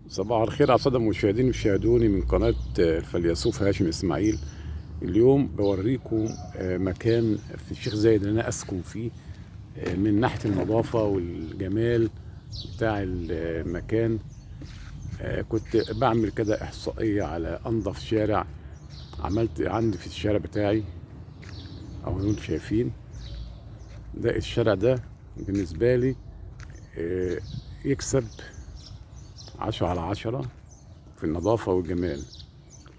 صباح الخير على السادة المشاهدين يشاهدوني من قناة الفيلسوف هاشم إسماعيل. اليوم بوريكم مكان في الشيخ زايد اللي أنا أسكن فيه، من ناحية النظافة والجمال بتاع المكان. كنت بعمل كده إحصائية على أنظف شارع عملت عندي في الشارع بتاعي، أو انتم شايفين ده الشارع ده بالنسبة لي آه، يكسب 10/10 في النظافة والجمال.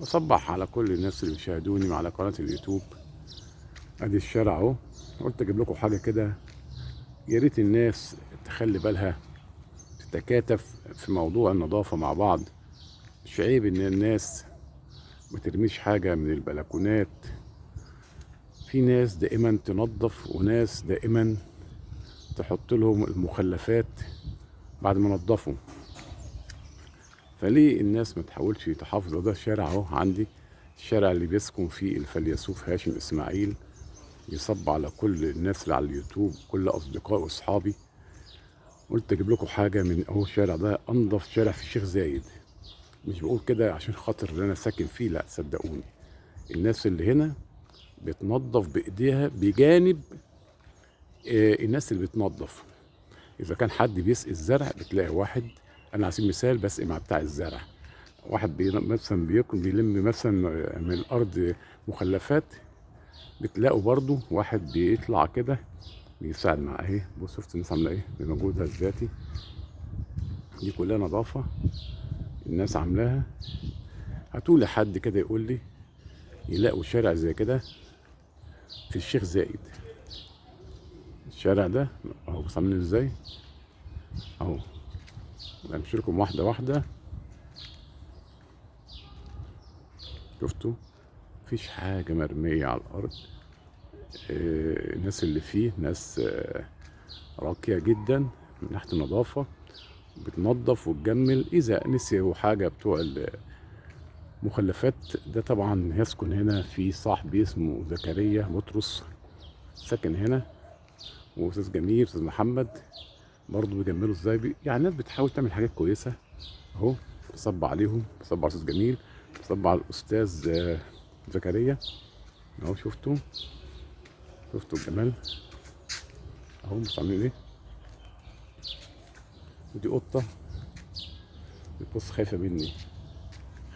بصبح على كل الناس اللي بيشاهدوني على قناة اليوتيوب. ادي الشارع اهو، قلت اجيب لكم حاجة كده يا ريت الناس تخلي بالها، تتكاتف في موضوع النظافة مع بعض. مش عيب ان الناس ما ترميش حاجة من البلكونات، في ناس دائما تنظف وناس دائما تحط لهم المخلفات بعد ما نظفوا. فليه الناس ما تحاولش تحافظ؟ ده الشارع اهو عندي، الشارع اللي بيسكن فيه الفيلسوف هاشم اسماعيل. يصب على كل الناس اللي على اليوتيوب، كل اصدقائي واصحابي. قلت اجيب لكم حاجه من اهو الشارع ده، انضف شارع في الشيخ زايد. مش بقول كده عشان خاطر اللي انا ساكن فيه، لا صدقوني، الناس اللي هنا بتنظف بايديها بجانب الناس اللي بتنظف. اذا كان حد بيسقي الزرع بتلاقي واحد، انا على سبيل المثال بسقي مع بتاع الزرع، واحد مثلا بيلم مثلا من الارض مخلفات، بتلاقوا برضو واحد بيطلع كده بيساعد معاه. اهي بص، شفت الناس عامله ايه بمجهودها الذاتي، دي كلها نظافه الناس عاملاها. هاتولي حد كده يقول لي يلاقوا شارع زي كده في الشيخ زايد. الشارع ده اهو، بص عاملين ازاي اهو. بمشي لكم واحده واحده، شفتوا؟ مفيش حاجه مرميه على الارض. الناس اللي فيه ناس راقيه جدا من ناحيه النظافه، بتنظف وتجمل. اذا نسيوا حاجه بتوع مخلفات، ده طبعا يسكن هنا في صاحبي اسمه زكريا بطرس، ساكن هنا، واستاذ جميل استاذ محمد برضه بيجملوا ازاي يعني الناس بتحاول تعمل حاجات كويسه اهو. بصب عليهم، بصب على استاذ جميل، بصب على الاستاذ زكريا اهو. شفتوا الجمال اهو، مش عاملين ايه؟ ودي قطه بتبص خايفه مني،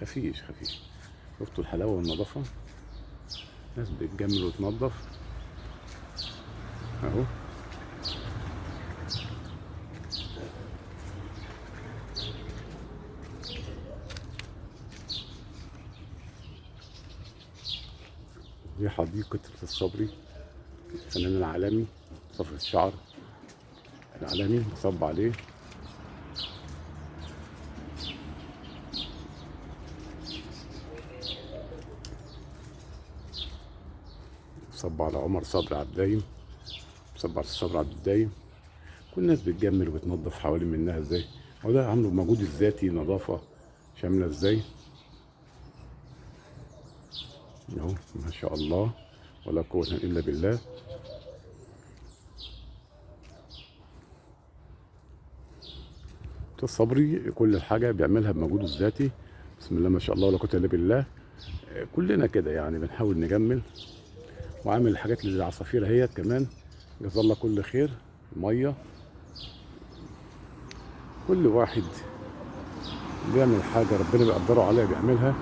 خفيش. شفتوا الحلاوه والنظافه؟ ناس بتجمل وتنظف اهو. دي حديقة الأستاذ صبري، الفنان العالمي، صف الشعر العالمي، صب عليه. صب على عمر صبري عبد الدايم، صب على صبري عبد الدايم. كل الناس بتجمل وبتنظف حوالين منها ازاي. هو ده عامله المجهود الذاتي، نظافة شاملة ازاي اهو. ما شاء الله ولا قوة إلا بالله. أستاذ صبري كل الحاجة بيعملها بمجهوده الذاتي، بسم الله ما شاء الله ولا قوة إلا بالله. كلنا كده يعني بنحاول نجمل، وعامل الحاجات اللي العصافير اهيت كمان، جزا الله كل خير. ميه، كل واحد بيعمل حاجة ربنا بيقدره عليها بيعملها،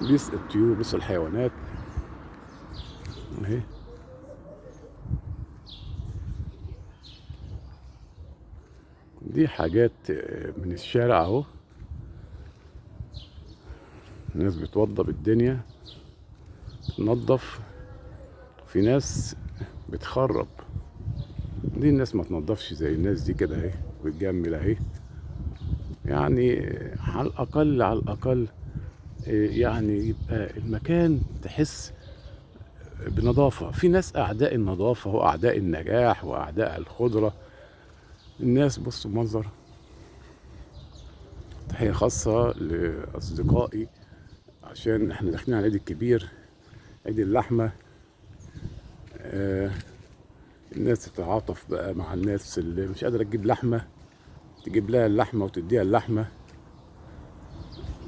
بيسقي الطيور، بيسقي الحيوانات اهي. دي حاجات من الشارع اهو. الناس بتوضب الدنيا، تنظف، في ناس بتخرب. دي الناس ما تنظفش زي الناس دي كده اهي، وتجمل اهي. يعني على الأقل يعني يبقى المكان تحس بنظافة. في ناس أعداء النظافة وأعداء النجاح وأعداء الخضرة. الناس بصوا المنظر. تحية خاصة لأصدقائي، عشان احنا داخلين على العيد الكبير، عيد اللحمة. آه الناس تتعاطف بقى مع الناس اللي مش قادرة تجيب لحمة، تجيب لها اللحمة وتديها اللحمة.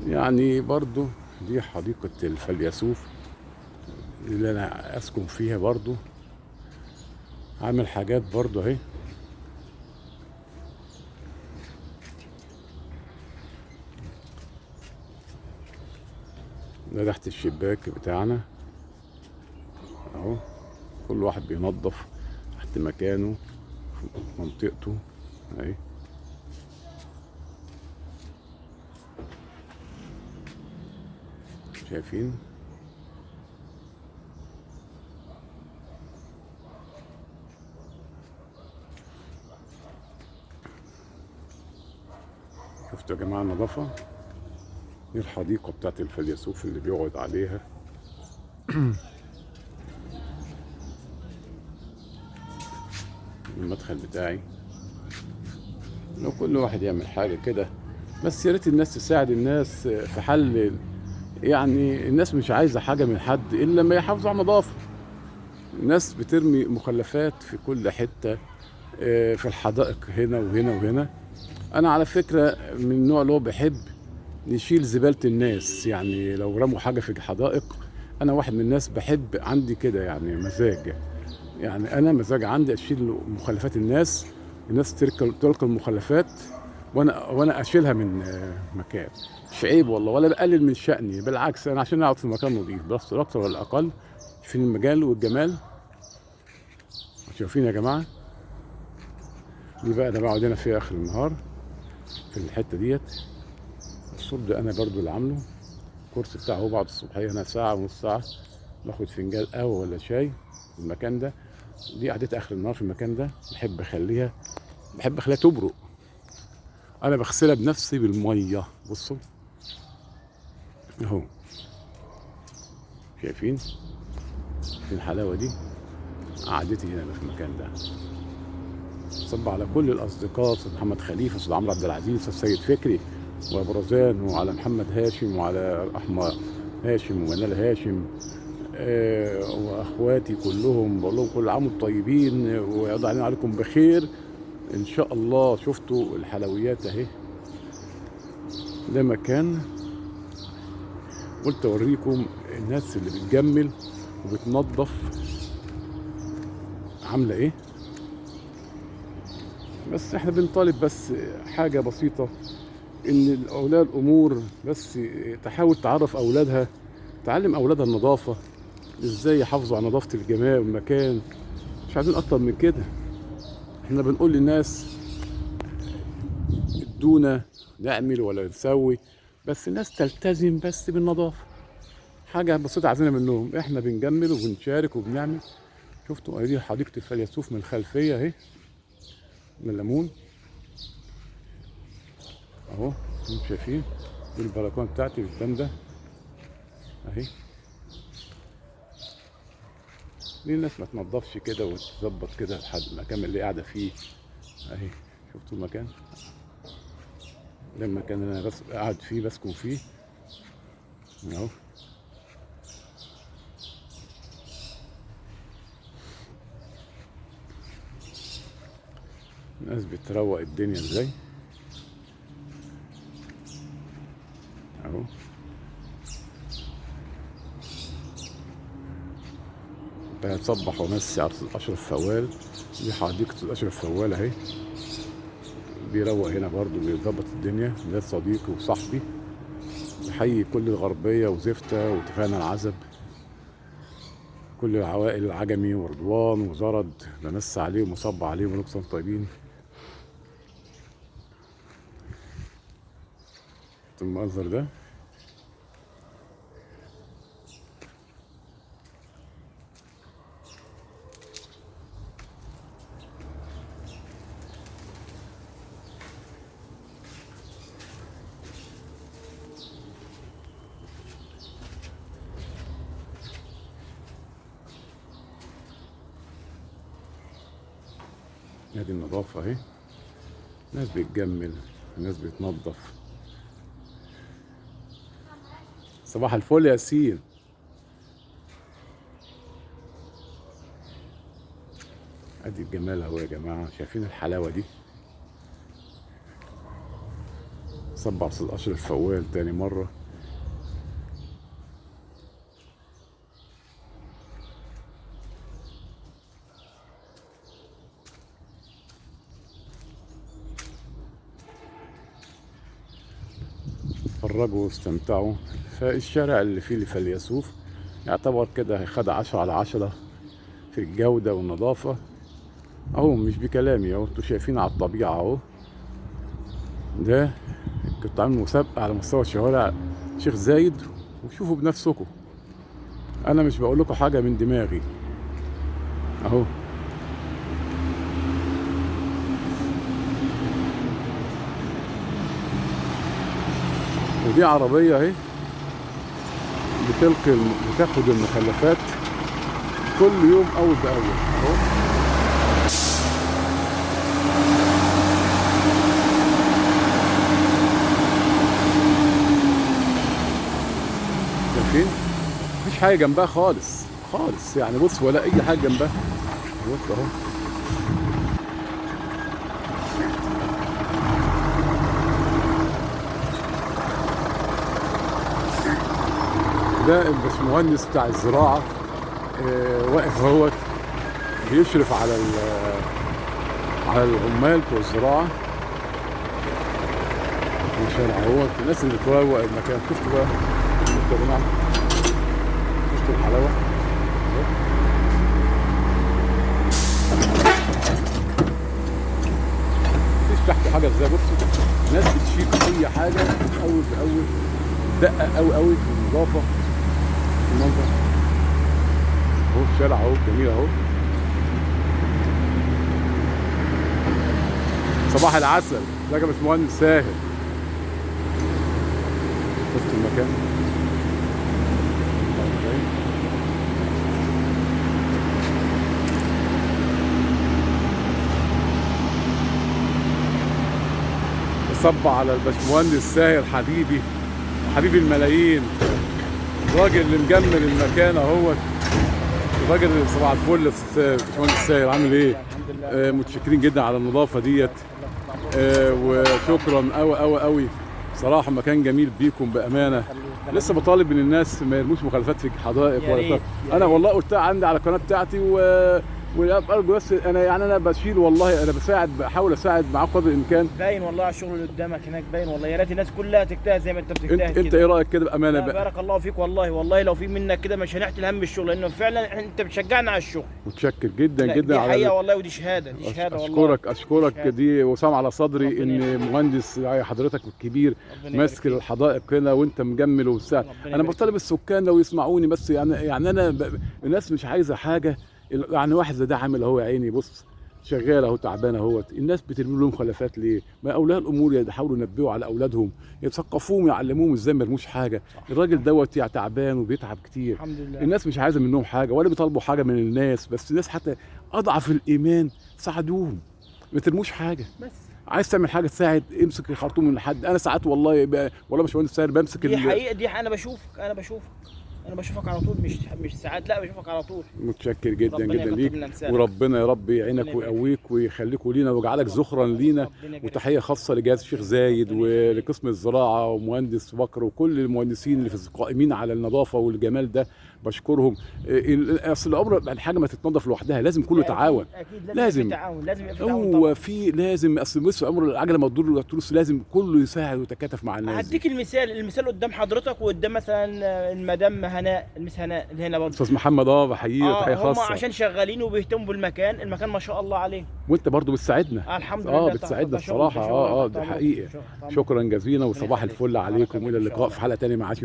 يعني برضو دي حديقة الفيلسوف اللي انا اسكن فيها برضو. عامل حاجات برضو اهي. ده تحت الشباك بتاعنا اهو. كل واحد بينظف تحت مكانه في منطقته اهي. شايفين؟ شفتوا يا جماعة النظافة؟ دي الحديقة بتاعت الفيلسوف اللي بيقعد عليها. المدخل بتاعي. لو كل واحد يعمل حاجة كده، بس يا ريت الناس تساعد الناس في حل. يعني الناس مش عايزة حاجة من حد إلا لما يحافظوا على النظافة. الناس بترمي مخلفات في كل حتة، في الحدائق هنا وهنا وهنا. أنا على فكرة من النوع اللي هو بحب نشيل زبالة الناس. يعني لو رموا حاجة في الحدائق، أنا واحد من الناس بحب، عندي كده يعني مزاج. يعني أنا مزاج عندي أشيل مخلفات الناس. الناس تلقي المخلفات، وأنا أشيلها من مكان. مش عيب والله، ولا بقلل من شأني، بالعكس أنا عشان أقعد في مكان نظيف بس، لا أكتر ولا أقل. في المجال والجمال. شايفين يا جماعة؟ دي بقى أنا بقعد هنا في آخر النهار في الحتة ديت. الصوت ده أنا برضو اللي عامله. الكرسي بتاعه هو بعد الصبحية هنا ساعة ونص ساعة، باخد فنجان قهوة ولا شاي في المكان ده. دي قعدتي آخر النهار في المكان ده. بحب أخليها تبرق. أنا بغسلها بنفسي بالمية. بصوا أهو. شايفين؟ في الحلاوة دي قعدتي هنا في المكان ده. صب على كل الأصدقاء، أستاذ محمد خليفة، أستاذ عمرو عبد العزيز، أستاذ سيد فكري وبرزان، وعلى محمد هاشم، وعلى أحمد هاشم ومنال هاشم، واخواتي كلهم بقول لهم كل عام وانتم طيبين ويقضي عليكم بخير ان شاء الله. شفتوا الحلويات اهي. ده مكان قلت اوريكم الناس اللي بتجمل وبتنظف عامله ايه. بس احنا بنطالب بس حاجه بسيطه، ان اولياء الامور بس تحاول تعرف اولادها، تعلم اولادها النظافه، ازاي يحافظوا على نظافه الجمال والمكان. مش عايزين اكتر من كده. احنا بنقول للناس ادونا نعمل ولا نسوي، بس الناس تلتزم بس بالنظافه. حاجه بسيطه عايزينها منهم. احنا بنجمل وبنشارك وبنعمل. شفتوا ادي حديقه الفيلسوف من الخلفيه اهي، من الليمون اهو. انتم شايفين؟ دي البلكونه بتاعتي بالباندا اهي. ليه الناس ما تنضفش كده وتظبط كده لحد المكان اللي قاعده فيه اهي. شفتوا المكان ده؟ المكان اللي انا بس قاعد فيه بسكن فيه اهو. الناس بتروق الدنيا ازاي اهو. بتصبح ومسي على اشرف فوال. دي حديقه الاشرف فوال اهي. بيروق هنا برضو، بيظبط الدنيا. ده صديقي وصاحبي. بحيي كل الغربيه وزفته وتفاهنا العزب، كل العوائل العجمي ورضوان وزرد. بمس عليهم وصب عليهم ونكسر طيبين. المنظر ده ادي النظافه اهي. ناس بتجمل، ناس بتنظف. صباح الفل يا ياسين. ادي الجمال اهو يا جماعه. شايفين الحلاوه دي؟ صب على استاذ اشرف فوال تاني مره. اتفرجوا واستمتعوا. فالشارع اللي فيه الفيلسوف يعتبر كده خد 10/10 في الجودة والنظافة اهو، مش بكلامي اهو، انتوا شايفين على الطبيعة اهو. ده كنت عامل مسابقة على مستوى شوارع شيخ زايد وشوفوا بنفسكم، انا مش بقول لكم حاجة من دماغي اهو. ودي عربية اهي بتاخد المخلفات كل يوم اول باول اهو. شايفين مفيش حاجة جنبها خالص خالص يعني، بص ولا اي حاجة جنبها. بص اهو ده الباشمهندس بتاع الزراعة واقف اهوت بيشرف على العمال بتوع الزراعة. الشارع اهوت الناس اللي بتروق المكان. شفتوا بقى، شفتوا يا جماعة، شفتوا الحلاوة. مفيش تحت حاجة ازاي، بصوا ناس بتشيل اي حاجة اول باول، دقة قوي قوي في النظافة في المنظر اهو. الشارع اهو جميل اهو. صباح العسل، ده يا باشمهندس ساهر. شفت المكان صب على الباشمهندس ساهر حبيبي، حبيبي الملايين، الراجل اللي مجمل المكان اهوت. الراجل اللي صباح الفل باشمهندس ساهر، عامل ايه؟ متشكرين جدا على النظافه ديت، وشكرا قوي قوي قوي صراحه. مكان جميل بيكم بامانه. لسه بطالب من الناس ما يرموش مخلفات في حدائق ولا انا والله قلتها عندي على القناه بتاعتي وارجو بس انا يعني انا بشيل والله، انا بساعد، بحاول اساعد معاك قدر الامكان. باين والله على الشغل اللي قدامك هناك، باين والله. يا ريت الناس كلها تجتهد زي ما انت بتجتهد. انت ايه رايك كده بامانه بقى؟ بارك الله فيك والله، والله لو في منك كده مش هنحتل هم الشغل، لانه فعلا انت بتشجعنا على الشغل. متشكر جدا جدا دي حقيقه والله، ودي شهاده، دي شهاده والله. اشكرك دي وسام على صدري ان مهندس حضرتك الكبير ماسك الحدائق هنا وانت مجمل وبتاع. انا بطالب السكان لو يسمعوني بس، يعني انا الناس مش عايزه حاجه. يعني واحد زي ده عامل اهو يا عيني، بص شغال اهو تعبان اهوت. الناس بترمي لهم مخلفات ليه؟ ما اولياء الامور يحاولوا ينبهوا على اولادهم، يثقفوهم، يعلموهم ازاي ما يرموش حاجه. الراجل دوت يعني تعبان وبيتعب كتير. الحمد لله. الناس مش عايزه منهم حاجه ولا بيطالبوا حاجه من الناس، بس الناس حتى اضعف الايمان ساعدوهم، ما ترموش حاجه. بس عايز تعمل حاجه تساعد، امسك الخرطوم من حد. انا ساعات والله والله مش باشمهندس ساهر بمسك دي حقيقه، دي حقيقة. انا بشوفك على طول، مش ساعات، لا بشوفك على طول. متشكر جدا جدا ليك، وربنا يا رب يعينك ويقويك ويخليكوا لينا ويجعلك ذخرا لينا. وتحيه خاصه لجهاز الشيخ زايد ولقسم الزراعه ومهندس بكر وكل المهندسين اللي قائمين على النظافه والجمال ده، بشكرهم. اصل العمر الحاجه ما تتنظف لوحدها، لازم كله تعاون. اكيد لازم يبقى في تعاون، لازم يبقى في تعاون. هو في لازم، اصل بص عمر العجله ما تدور التروس، لازم كله يساعد ويتكاتف مع الناس. هديك المثال قدام حضرتك وقدام مثلا المدام هناء، المس هناء اللي هنا برضه، استاذ محمد بحييه تحيه خاصه. هم عشان شغالين وبيهتموا المكان ما شاء الله عليه. وانت برضه بتساعدنا. الحمد لله بتساعدنا الصراحه. دي حقيقه. شكرا جزيلا وصباح الفل عليكم، والى اللقاء في حلقه ثانيه مع عشمي.